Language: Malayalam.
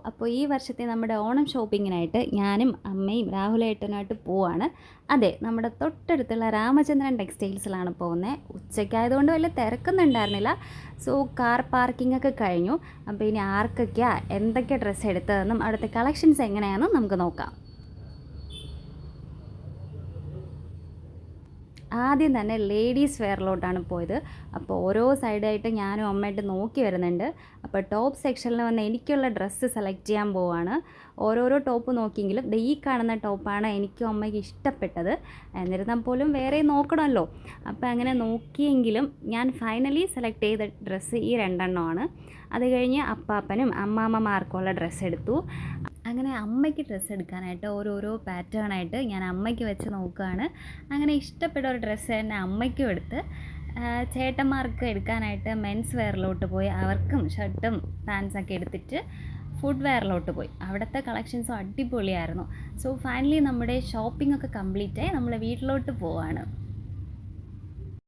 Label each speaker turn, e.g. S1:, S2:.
S1: അപ്പോൾ ഈ വർഷത്തെ നമ്മുടെ ഓണം ഷോപ്പിങ്ങിനായിട്ട് ഞാനും അമ്മയും രാഹുലേട്ടനുമായിട്ട് പോവാണ്. അതെ, നമ്മുടെ തൊട്ടടുത്തുള്ള രാമചന്ദ്രൻ ടെക്സ്റ്റൈൽസിലാണ് പോകുന്നത്. ഉച്ചയ്ക്കായതുകൊണ്ട് വലിയ തിരക്കൊന്നും ഉണ്ടായിരുന്നില്ല. സോ കാർ പാർക്കിംഗ് ഒക്കെ കഴിഞ്ഞു. അപ്പോൾ ഇനി ആർക്കൊക്കെയാണ് എന്തൊക്കെ ഡ്രസ്സ് എടുത്തതെന്നും അവിടുത്തെ കളക്ഷൻസ് എങ്ങനെയാണെന്നും നമുക്ക് നോക്കാം. ആദ്യം തന്നെ ലേഡീസ് വെയറിലോട്ടാണ് പോയത്. അപ്പോൾ ഓരോ സൈഡായിട്ട് ഞാനും അമ്മയായിട്ട് നോക്കി വരുന്നുണ്ട്. അപ്പോൾ ടോപ്പ് സെക്ഷനിൽ വന്ന് എനിക്കുള്ള ഡ്രസ്സ് സെലക്ട് ചെയ്യാൻ പോവാണ്. ഓരോരോ ടോപ്പ് നോക്കിയെങ്കിലും ഈ കാണുന്ന ടോപ്പാണ് എനിക്കും അമ്മയ്ക്ക് ഇഷ്ടപ്പെട്ടത്. എന്നിരുന്നാൽ പോലും വേറെ നോക്കണമല്ലോ. അപ്പോൾ അങ്ങനെ നോക്കിയെങ്കിലും ഞാൻ ഫൈനലി സെലക്ട് ചെയ്ത ഡ്രസ്സ് ഈ രണ്ടെണ്ണമാണ്. അത് കഴിഞ്ഞ് അപ്പാപ്പനും അമ്മാമ്മമാർക്കുള്ള ഡ്രസ്സ് എടുത്തു. അങ്ങനെ അമ്മയ്ക്ക് ഡ്രസ്സ് എടുക്കാനായിട്ട് ഓരോരോ പാറ്റേണായിട്ട് ഞാൻ അമ്മയ്ക്ക് വെച്ച് നോക്കുകയാണ്. അങ്ങനെ ഇഷ്ടപ്പെട്ട ഒരു ഡ്രസ്സ് തന്നെ അമ്മയ്ക്കും എടുത്ത് ചേട്ടന്മാർക്ക് എടുക്കാനായിട്ട് മെൻസ് വെയറിലോട്ട് പോയി അവർക്കും ഷർട്ടും പാൻസൊക്കെ എടുത്തിട്ട് ഫുഡ് വെയറിലോട്ട് പോയി. അവിടുത്തെ കളക്ഷൻസും അടിപൊളിയായിരുന്നു. സോ ഫൈനലി നമ്മുടെ ഷോപ്പിംഗ് ഒക്കെ കംപ്ലീറ്റ് ആയി നമ്മൾ വീട്ടിലോട്ട് പോവാണ്.